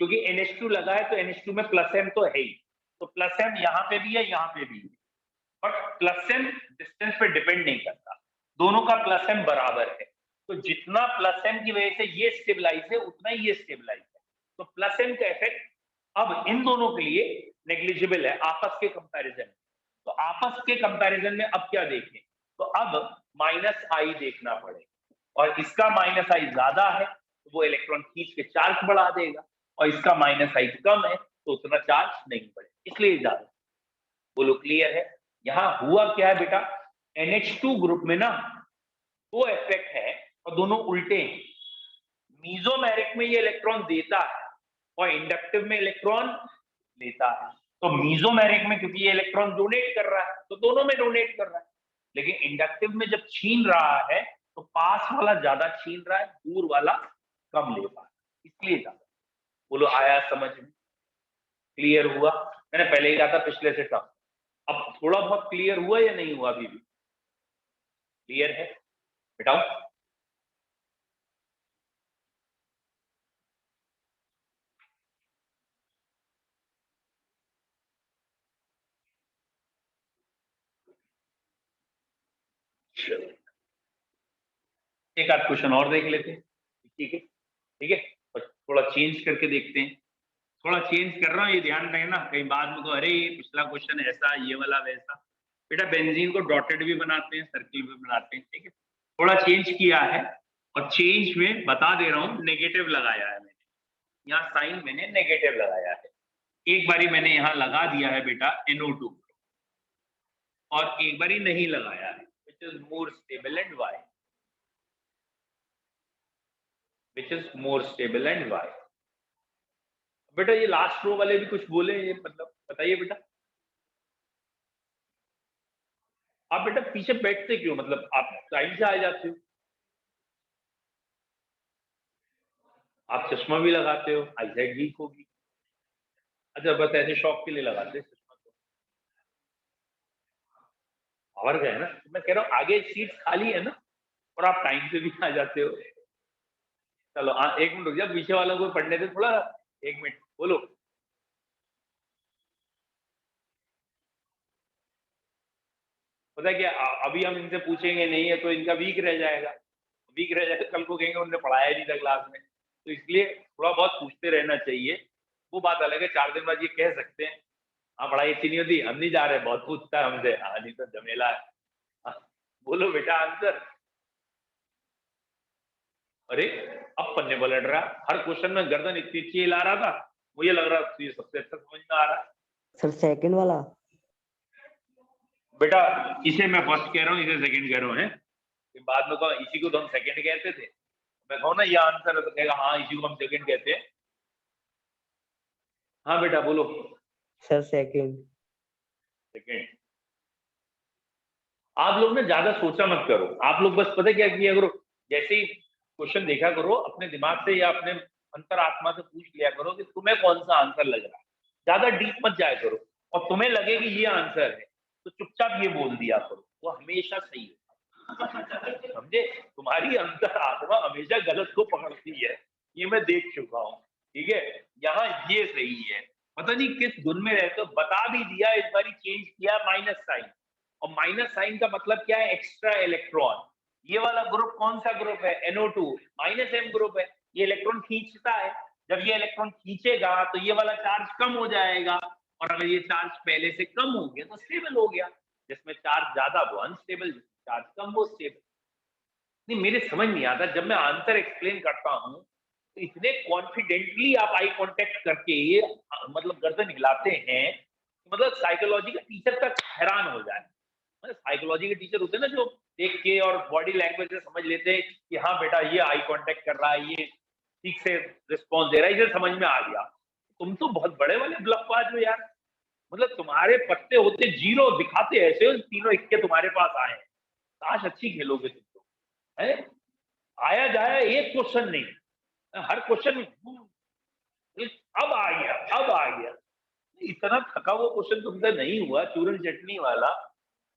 क्योंकि NH2 लगा है तो NH2 में +m तो है ही, तो +m यहाँ पे भी है यहाँ पे भी है, बट +m डिस्टेंस पे डिपेंड नहीं करता, दोनों का +m बराबर है। तो जितना +m की वजह से ये स्टेबलाइज है उतना ही ये स्टेबलाइज है, तो +m का इफेक्ट अब इन दोनों के लिए नेग्लिजिबल है आपस के कंपैरिजन। तो आपस के कंपैरिजन में अब क्या देखें? तो अब -I देखना पड़ेगा और इसका -I ज्यादा है तो वो इलेक्ट्रॉन खींच के चार्ज बढ़ा देगा, और इसका -I कम है तो उतना चार्ज नहीं बढ़ेगा, इसलिए ज्यादा। बोलो क्लियर है? यहाँ हुआ क्या है बेटा, NH2 ग्रुप में ना वो इफेक्ट है और दोनों उल्टे हैं। मीजोमेरिक में ये इलेक्ट्रॉन देता है और इंडक्टिव में इलेक्ट्रॉन लेता है। तो मीजोमेरिक में क्योंकि ये इलेक्ट्रॉन डोनेट कर रहा है तो दोनों में डोनेट कर रहा है, लेकिन इंडक्टिव में जब छीन रहा है तो पास वाला ज्यादा छीन रहा है, दूर वाला कम ले पा रहा है, इसलिए ज्यादा। बोलो आया समझ में? क्लियर हुआ? मैंने पहले ही कहा था पिछले से टफ, अब थोड़ा बहुत क्लियर हुआ या नहीं हुआ? अभी भी क्लियर है? बेटाओ एक आध क्वेश्चन और देख लेते हैं। ठीक है, ठीक है, और थोड़ा चेंज करके देखते हैं। थोड़ा चेंज कर रहा हूँ, ये ध्यान रखना, कहीं बाद में तो अरे पिछला क्वेश्चन ऐसा, ये वाला वैसा। बेटा बेंजीन को डॉटेड भी बनाते हैं, सर्किल भी बनाते हैं, ठीक है। थोड़ा चेंज किया है और चेंज में बता दे रहा हूँ, नेगेटिव लगाया है मैंने, यहाँ साइन मैंने नेगेटिव लगाया है। एक बारी मैंने यहाँ लगा दिया है बेटा NO2 और एक बारी नहीं लगाया है, which is more stable and why? Which is more stable and why? बेटा ये लास्ट रो वाले भी कुछ बोले, ये मतलब बताइए बेटा। आप बेटा पीछे बैठते क्यों, मतलब आप टाइम से आ जाते हो, आप चश्मा भी लगाते हो, आईसाइट वीक होगी। अच्छा बस ऐसे शौक के लिए लगाते हैं चश्मा, तो पावर का है ना। तो मैं कह रहा हूँ आगे सीट खाली है ना, और आप टाइम से भी आ जाते हो। चलो एक मिनट रुक जा, पीछे वालों को पढ़ने दे थोड़ा, एक मिनट बोलो। पता है क्या, अभी हम इनसे पूछेंगे नहीं है तो इनका वीक रह जाएगा, वीक रह जाएगा, कल को कहेंगे उन्होंने पढ़ाया नहीं था क्लास में। तो इसलिए थोड़ा बहुत पूछते रहना चाहिए। वो बात अलग है, 4 दिन बाद ये कह सकते हैं हाँ पढ़ाई अच्छी नहीं होती, हम नहीं जा रहे, बहुत पूछता है हमसे, हाँ नहीं तो झमेला है। हाँ, बोलो बेटा आंसर। अरे अब पन्ने पलट रहा, हर क्वेश्चन में गर्दन इतनी अच्छी हिला रहा था, मुझे लग रहा तो ये सबसे अच्छा समझ में आ रहा। सर सेकंड वाला बेटा इसे मैं फर्स्ट कह रहा हूँ, इसे सेकंड कह रहा हूँ, है बाद में कहो इसी को तो हम सेकंड कहते थे, मैं कहूँ ना ये आंसर है तो कहेगा हाँ इसी को हम सेकंड कहते हैं। हाँ बेटा बोलो। Sir second. सेकंड। आप लोग ना ज्यादा सोचा मत करो, आप लोग बस पता क्या किया करो, जैसे ही क्वेश्चन देखा करो अपने दिमाग से या अपने अंतरात्मा से पूछ लिया करो कि तुम्हें कौन सा आंसर लग रहा है, ज्यादा डीप मत जाया करो। और तुम्हें लगे कि ये आंसर है तो चुपचाप ये बोल दिया करो, वो हमेशा सही है, समझे? तुम्हारी अंतरात्मा हमेशा गलत को पकड़ती है, ये मैं देख चुका हूँ, ठीक है। यहाँ ये सही है, पता नहीं किस धुन में रहते हो, बता भी दिया, इस बारी चेंज किया माइनस साइन, और माइनस साइन का मतलब क्या है, एक्स्ट्रा इलेक्ट्रॉन। ये वाला ग्रुप कौन सा ग्रुप है, NO2 माइनस M ग्रुप है, ये इलेक्ट्रॉन खींचता है, जब ये इलेक्ट्रॉन खींचेगा तो ये वाला चार्ज कम हो जाएगा, और अगर ये चार्ज पहले से कम हो गया तो स्टेबल हो गया, जिसमें चार्ज ज्यादा वो अनस्टेबल, चार्ज कम वो स्टेबल। नहीं मेरे समझ नहीं आता, जब मैं आंसर एक्सप्लेन करता हूं तो इतने कॉन्फिडेंटली आप आई कांटेक्ट करके ये मतलब गर्दन हिलाते हैं, मतलब साइकोलॉजी का टीचर तक हैरान हो जाए। साइकोलॉजी के टीचर होते हैं ना जो देख के और बॉडी लैंग्वेज से समझ लेते हैं कि हाँ बेटा ये आई कांटेक्ट कर रहा है, ये ठीक से रिस्पॉन्स दे रहा है, इसे समझ में आ गया। तुम तो बहुत बड़े वाले ब्लफबाज हो यार, मतलब तुम्हारे पत्ते होते जीरो, दिखाते ऐसे हो तीनों इक्के तुम्हारे पास आए। काश अच्छी खेलोगे तुम तो, है आया जाए एक क्वेश्चन नहीं, हर क्वेश्चन में अब आ गया, अब आ गया। इतना थका हुआ क्वेश्चन तुमसे नहीं हुआ चूरन चटनी वाला,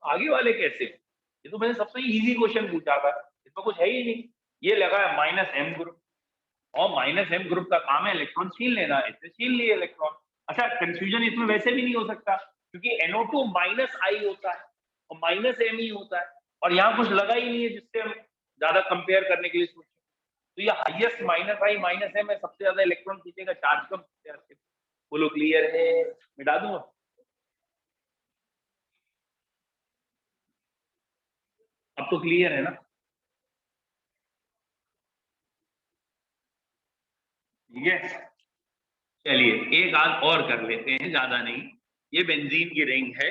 आगे वाले कैसे? ये तो मैंने सबसे इजी क्वेश्चन पूछा था, इसमें कुछ है ही नहीं। ये लगा है माइनस M ग्रुप, और माइनस M ग्रुप का काम है इलेक्ट्रॉन छीन लेना, इससे छीन लिए इलेक्ट्रॉन। अच्छा कंफ्यूजन इसमें वैसे भी नहीं हो सकता क्योंकि NO2 माइनस I होता है और माइनस M ही होता है, और यहाँ कुछ लगा ही नहीं है जिससे हम ज्यादा कंपेयर करने के लिए सोचें। तो ये highest minus I minus M है, सबसे ज्यादा इलेक्ट्रॉन खींचेगा, चार्ज कम। बोलो क्लियर है? मिटा दूंगा? अब तो क्लियर है ना? ठीक है, चलिए एक आध और कर लेते हैं, ज्यादा नहीं। ये बेंजीन की रिंग है,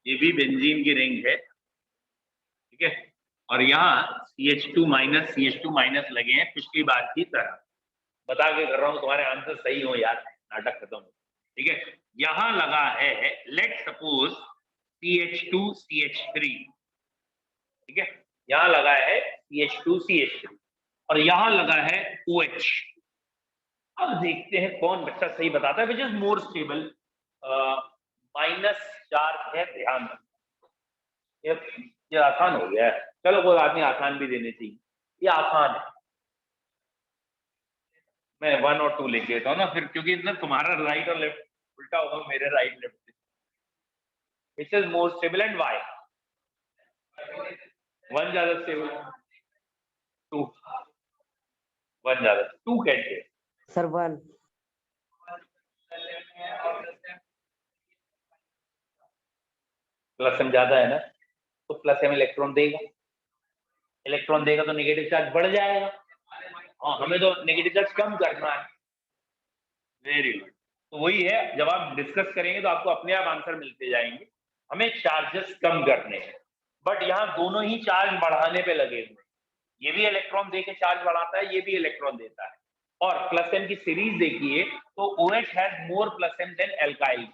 ये भी बेंजीन की रिंग है, ठीक है। और यहाँ CH2 माइनस लगे हैं पिछली बार की तरह। बता के कर रहा हूँ तुम्हारे आंसर सही हो यार, नाटक खत्म हो। ठीक है, यहाँ लगा है लेट सपोज CH2CH3। ठीक है, यहाँ लगा है CH2CH3 और यहाँ लगा है OH। अब देखते हैं कौन बच्चा सही बताता है, which is more stable. Minus charge है, ध्यान रखना। ये आसान हो गया है, चलो कोई बात नहीं, आसान भी देने चाहिए, ये आसान है। मैं 1 और 2 लिख देता हूँ ना फिर, क्योंकि ना तुम्हारा राइट और लेफ्ट उल्टा होगा, मेरे right left. Which is more stable and why? 1 ज्यादा स्टेबल, 2 1 ज्यादा, 2 कैसे? सर 1। प्लस एम ज्यादा है ना, तो प्लस एम इलेक्ट्रॉन देगा, इलेक्ट्रॉन देगा तो नेगेटिव चार्ज बढ़ जाएगा। हाँ, हमें तो नेगेटिव चार्ज कम करना है। वेरी गुड, तो वही है, जब आप डिस्कस करेंगे तो आपको अपने आप आंसर मिलते जाएंगे। हमें चार्जेस कम करने हैं, बट यहाँ दोनों ही चार्ज बढ़ाने पे लगे हुए। ये भी इलेक्ट्रॉन दे के चार्ज बढ़ाता है, ये भी इलेक्ट्रॉन देता है। और प्लस एम की सीरीज देखिए तो OH has more plus M than alkyl,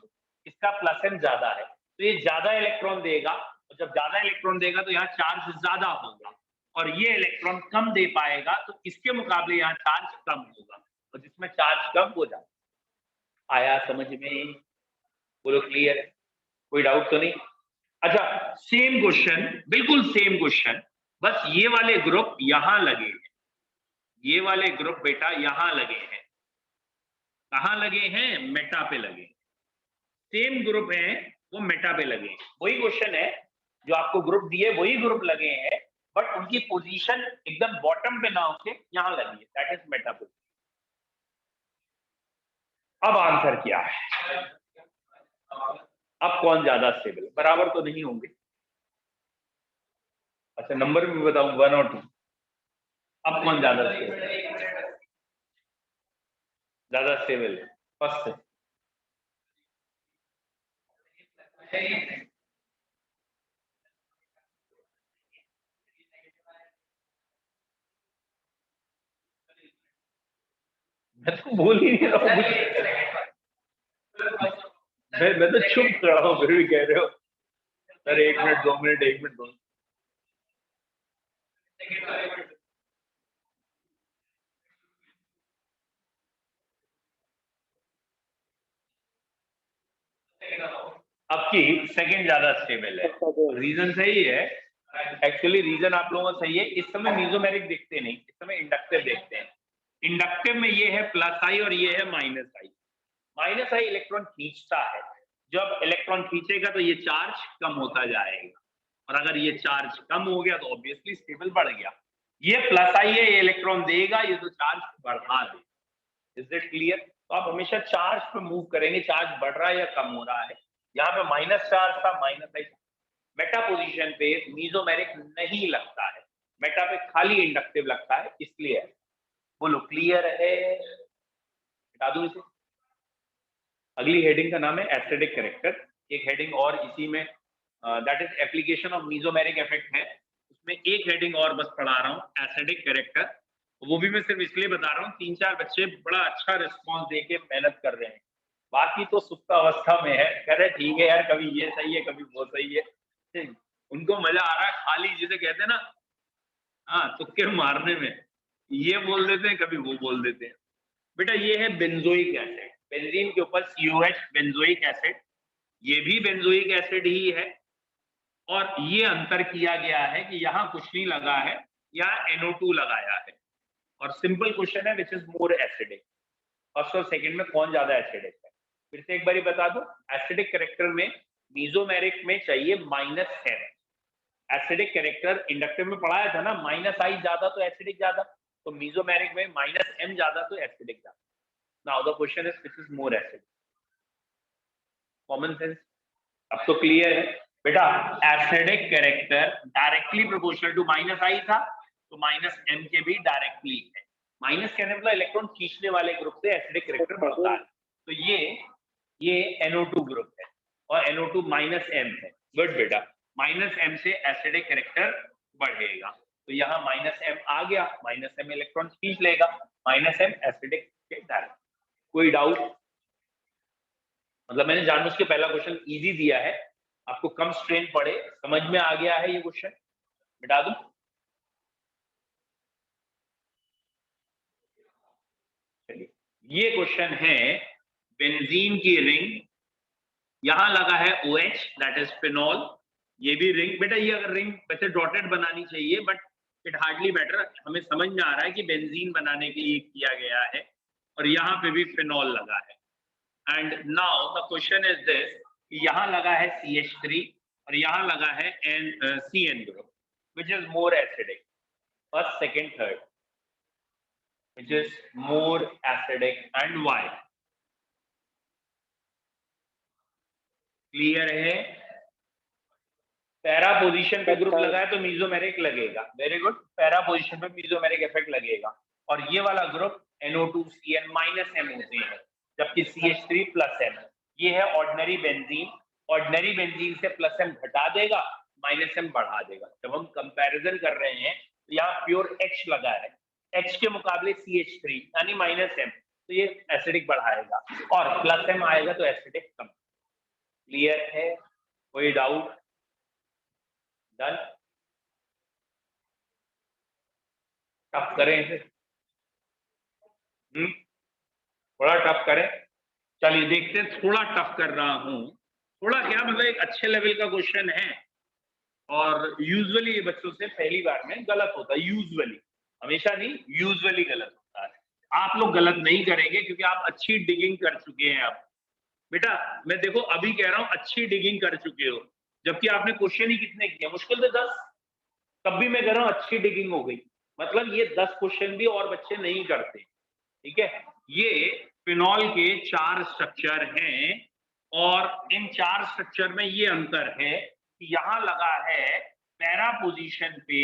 इसका प्लस एम ज्यादा है, तो ये ज्यादा इलेक्ट्रॉन देगा, और जब ज्यादा इलेक्ट्रॉन देगा तो यहाँ चार्ज ज्यादा होगा, और ये इलेक्ट्रॉन कम दे पाएगा, तो इसके मुकाबले यहाँ चार्ज कम होगा, और जिसमें चार्ज कम हो जाए। आया समझ में? बोलो क्लियर है, कोई डाउट तो नहीं? अच्छा, सेम क्वेश्चन, बिल्कुल सेम क्वेश्चन, बस ये वाले ग्रुप यहां लगे हैं, ये वाले ग्रुप बेटा यहां लगे हैं। कहां लगे हैं? मेटा पे लगे। सेम ग्रुप है, वो मेटा पे लगे। वही क्वेश्चन है, जो आपको ग्रुप दिए वही ग्रुप लगे हैं, बट उनकी पोजीशन एकदम बॉटम पे ना होके यहां लगी है, दैट इज मेटा पोजीशन। अब आंसर क्या है? अब कौन ज्यादा स्टेबल? बराबर तो नहीं होंगे। अच्छा, नंबर भी बताऊं, 1 और 2। अब कौन ज्यादा स्टेबल? ज्यादा स्टेबल फर्स्ट। मैं तो बोल ही नहीं रहा हूँ, मैं तो चुप खड़ा हूँ, फिर भी कह रहे हो सर 1 मिनट 2 मिनट 1 मिनट 2। अब की सेकंड ज्यादा स्टेबल है, रीजन सही है। एक्चुअली रीजन आप लोगों का सही है। इस समय मीजोमेरिक देखते नहीं, इस समय इंडक्टिव देखते हैं। इंडक्टिव में ये है प्लस आई और ये है माइनस आई। माइनस आई इलेक्ट्रॉन खींचता है, जब इलेक्ट्रॉन खींचेगा तो ये चार्ज कम होता जाएगा, और अगर ये चार्ज कम हो गया तो ऑब्वियसली स्टेबल बढ़ गया। ये प्लस आई है, ये इलेक्ट्रॉन देगा, ये तो चार्ज बढ़ा दे। Is it clear? तो आप हमेशा चार्ज पे मूव करेंगे, चार्ज बढ़ रहा है या कम हो रहा है। यहाँ पे माइनस चार्ज था, माइनस आई। मेटा पोजीशन पे मीजोमेरिक नहीं लगता है, मेटा पे खाली इंडक्टिव लगता है, इसलिए। बोलो क्लियर है? बता दूं इसे। अगली हेडिंग का नाम है एसिडिक कैरेक्टर। एक हेडिंग और इसी में, that is application of mesomeric effect है, उसमें एक हेडिंग और बस पढ़ा रहा हूँ, एसिडिक कैरेक्टर। वो भी मैं सिर्फ इसलिए बता रहा हूँ, 3-4 बच्चे बड़ा अच्छा रिस्पॉन्स देके मेहनत कर रहे हैं, बाकी तो सुप्त अवस्था में है, कह रहे ठीक है यार, कभी ये सही है कभी वो सही है। उनको मजा आ रहा है खाली, जिसे कहते हैं ना, हाँ, तुक्के मारने में। ये बोल देते हैं, कभी वो बोल देते हैं। बेटा ये है बेंजोइक एसिड, बेंजीन के ऊपर COH, बेंजोइक एसिड। ये भी बेंजोइक एसिड ही है, और ये अंतर किया गया है कि यहाँ कुछ नहीं लगा है, यहाँ NO2 लगाया है। और सिंपल क्वेश्चन है, which is more acidic? First और सेकंड में कौन ज्यादा एसिडिक है? फिर से एक बार बता दो, एसिडिक कैरेक्टर में मीजोमेरिक में चाहिए -M। एसिडिक कैरेक्टर इंडक्टिव में पढ़ाया था ना, माइनस आई ज्यादा तो एसिडिक ज्यादा, तो मीजोमेरिक में -M ज्यादा तो एसिडिक ज्यादा। Now the question is which is more acidic? Common sense अब तो क्लियर है बेटा। Acidic character directly proportional to minus I था, तो -M के भी डायरेक्टली है। माइनस कहने मतलब इलेक्ट्रॉन खींचने वाले ग्रुप से एसिडिक कैरेक्टर बढ़ता है, तो ये NO2 ग्रुप है, और NO2 -M है। गुड बेटा, -M से एसिडिक कैरेक्टर बढ़ेगा। तो यहाँ -m आ गया, -m इलेक्ट्रॉन खींच लेगा, -m एसिडिक के डायरेक्ट। कोई डाउट? मतलब मैंने जानबूझ के पहला क्वेश्चन इजी दिया है, आपको कम स्ट्रेन पड़े, समझ में आ गया है ये क्वेश्चन, मिटा दूं? चलिए, ये क्वेश्चन है बेंजीन की रिंग, यहां लगा है OH दैट इज फिनॉल, ये भी रिंग, बेटा ये अगर रिंग वैसे डॉटेड बनानी चाहिए बट इट हार्डली मैटर, हमें समझ में आ रहा है कि बेंजीन बनाने के लिए किया गया है, और यहाँ पे भी फिनॉल लगा है। And now the question is this, यहाँ लगा है CH3 और यहाँ लगा है CN group, which is more acidic, first, second, third, which is more acidic and why? Clear है? पैरा पोजीशन पे ग्रुप लगा है तो मीजोमेरिक लगेगा, वेरी गुड, पैरा पोजीशन पे मीजोमेरिक इफेक्ट लगेगा, और ये वाला ग्रुप NO2CN -M होते हैं, जबकि CH3 +M, ये है ऑर्डिनरी बेंजीन, ऑर्डिनरी बेंजीन से +M घटा देगा, -M बढ़ा देगा। जब हम कंपैरिजन कर रहे हैं तो यहाँ प्योर H लगा है, H के मुकाबले CH3 यानी -M, तो ये एसिडिक बढ़ाएगा, और +M आएगा तो एसिडिक कम। क्लियर है? कोई डाउट? डन? टफ करें इसे? थोड़ा टफ करें? चलिए देखते हैं, थोड़ा टफ कर रहा हूं, थोड़ा क्या मतलब एक अच्छे लेवल का क्वेश्चन है, और यूजुअली ये बच्चों से पहली बार में गलत होता है, यूजुअली, हमेशा नहीं, यूजुअली गलत होता है। आप लोग गलत नहीं करेंगे क्योंकि आप अच्छी डिगिंग कर चुके हैं। अब बेटा मैं देखो अभी कह रहा हूं अच्छी डिगिंग कर चुके हो, जबकि आपने क्वेश्चन ही कितने किए, मुश्किल से 10, तब भी मैं कह रहा हूं अच्छी डिगिंग हो गई, मतलब ये 10 क्वेश्चन भी और बच्चे नहीं करते। ठीक है, ये फिनॉल के 4 स्ट्रक्चर हैं, और इन 4 स्ट्रक्चर में ये अंतर है कि यहां लगा है पैरा पोजीशन पे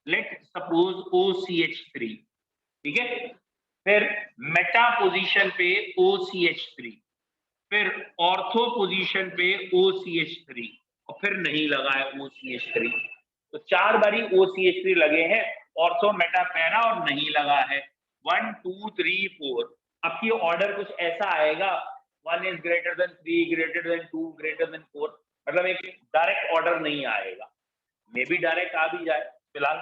लेट सपोज OCH3, ठीक है, फिर मेटा पोजीशन पे OCH3, फिर ऑर्थो पोजीशन पे OCH3, और फिर नहीं लगा है OCH3, तो 4 बारी OCH3 लगे हैं, ऑर्थो मेटा पैरा और नहीं लगा है, 1 2 3 4। अब ये ऑर्डर कुछ ऐसा आएगा, 1 is greater than 3, greater than 2, greater than 4, मतलब एक डायरेक्ट ऑर्डर नहीं आएगा, मे बी डायरेक्ट आ भी जाए। फिलहाल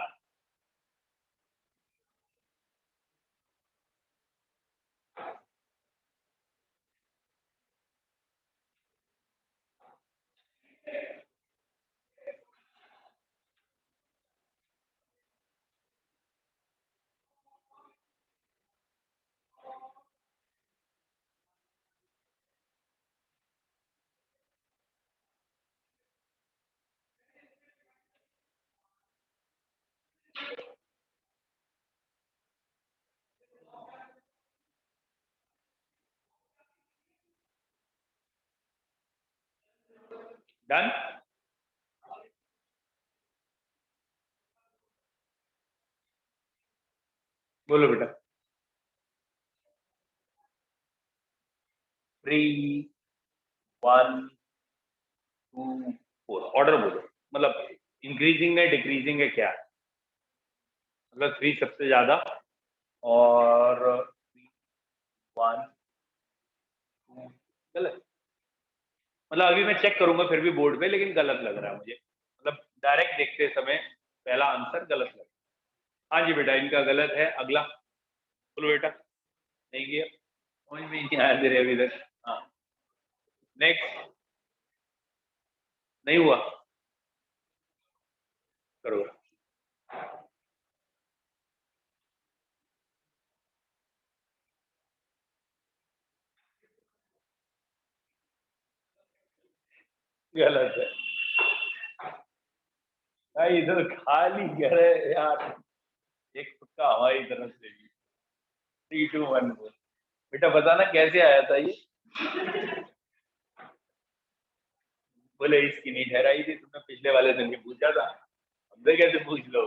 डन? बोलो बेटा। 3 1 2 4, ऑर्डर बोलो, मतलब इंक्रीजिंग है डिक्रीजिंग है क्या, मतलब 3 सबसे ज्यादा, और 1 2 गलत, मतलब अभी मैं चेक करूंगा फिर भी बोर्ड पे, लेकिन गलत लग रहा है मुझे, मतलब डायरेक्ट देखते समय पहला आंसर गलत लग रहा है। हाँ जी बेटा, इनका गलत है। अगला बोलो बेटा। नहीं किया, समझ में नहीं आया तेरे अभी तक। हाँ, नेक्स्ट। नहीं हुआ, करो। गलत है भाई, इधर खाली घर है यार, एक तुक्का हमारी तरफ से भी। 3 2 1 बेटा बताना कैसे आया था ये? बोले इसकी नहीं ठहराई थी तुमने, पिछले वाले दिन भी पूछा था, हमसे कैसे पूछ लो?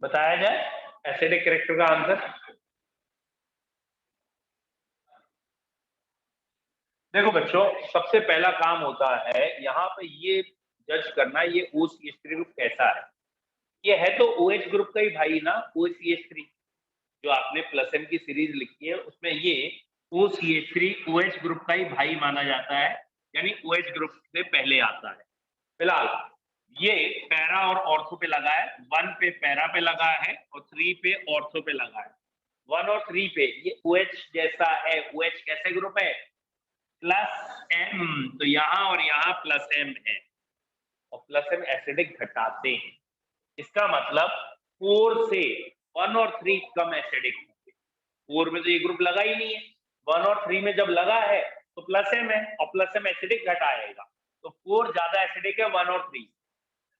बताया जाए एसिडिक कैरेक्टर का आंसर। देखो बच्चों, सबसे पहला काम होता है यहाँ पे ये जज करना ये OCH3 ग्रुप कैसा है। ये है तो OH ग्रुप का ही भाई ना, OCH3 जो आपने प्लस एम की सीरीज लिखी है उसमें ये OCH3 OH ग्रुप का ही भाई माना जाता है, यानी OH ग्रुप से पहले आता है। फिलहाल ये पैरा और ऑर्थो पे लगा है, 1 पे पैरा पे लगा है और 3 पे ऑर्थो पे लगा है। 1 और 3 पे ये OH जैसा है, OH कैसे ग्रुप है, प्लस M, तो यहाँ और यहाँ प्लस M है और प्लस M एसिडिक घटाते हैं। इसका मतलब 4 से 1 और 3 कम एसिडिक होंगे। 4 में तो ये ग्रुप लगा ही नहीं है, 1 और 3 में जब लगा है तो प्लस M है और प्लस M एसिडिक घटाएगा, तो 4 ज्यादा एसिडिक है 1 और 3।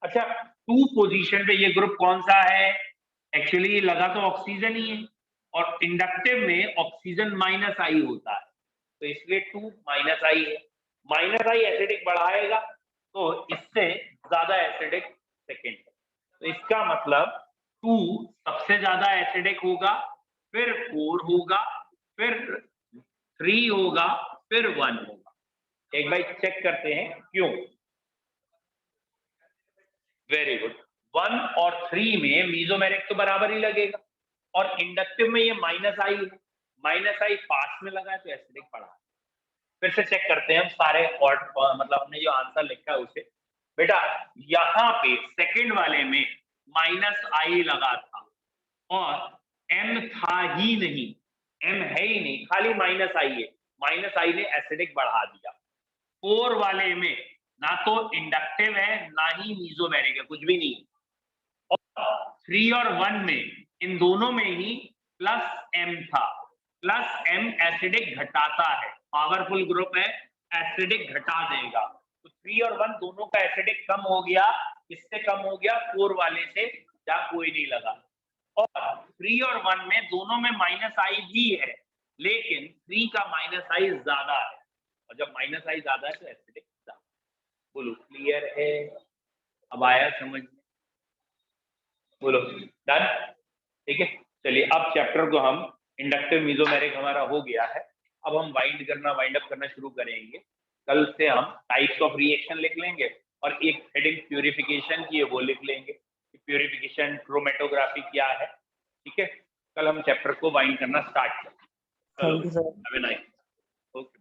अच्छा, 2 पोजीशन पे ये ग्रुप कौन सा है, एक्चुअली लगा तो ऑक्सीजन ही है और इंडक्टिव में ऑक्सीजन माइनस आई होता है, तो इसलिए 2 माइनस आई है। माइनस आई एसिडिक बढ़ाएगा तो इससे ज्यादा एसिडिक सेकेंड है, तो इसका मतलब 2 सबसे ज्यादा एसिडिक होगा, फिर 4 होगा, फिर 3 होगा, फिर 1 होगा। एक बार चेक करते हैं क्यों। Very good. 1 और 3 में मीजोमेरिक तो बराबर ही लगेगा और इंडक्टिव में ये माइनस आई है, माइनस आई पास में लगा है तो एसिडिक पड़ा। फिर से चेक करते हैं हम सारे और मतलब हमने जो आंसर लिखा है उसे। बेटा यहाँ पे सेकंड वाले में माइनस आई लगा था और एम था ही नहीं, एम है ही नहीं, खाली माइनस आई है, माइनस आई ने एसिडिक बढ़ा दिया। 4 वाले में ना तो इंडक्टिव है ना ही मीजोमेरिक है, कुछ भी नहीं। और 3 और 1 में इन दोनों में ही प्लस एम था, प्लस एम एसिडिक घटाता है, पावरफुल ग्रुप है, एसिडिक घटा देगा। तो 3 और 1 दोनों का एसिडिक कम हो गया, किससे कम हो गया, 4 वाले से, जहां कोई नहीं लगा। और 3 और 1 में दोनों में माइनस आई भी है, लेकिन 3 का माइनस आई ज्यादा है और जब माइनस आई ज्यादा है तो एसिडिक ज्यादा। बोलो क्लियर है, अब आया समझ में, बोलो डन, ठीक है। चलिए अब चैप्टर को हम, इंडक्टिव मीजोमेरिक हमारा हो गया है, अब हम वाइंड अप करना शुरू करेंगे। कल से हम टाइप्स ऑफ रिएक्शन लिख लेंगे और एक हेडिंग प्यूरिफिकेशन की है वो लिख लेंगे, प्यूरिफिकेशन क्रोमेटोग्राफी क्या है, ठीक है। कल हम चैप्टर को वाइंड करना स्टार्ट करेंगे। चलो thank you sir. Have a nice, okay.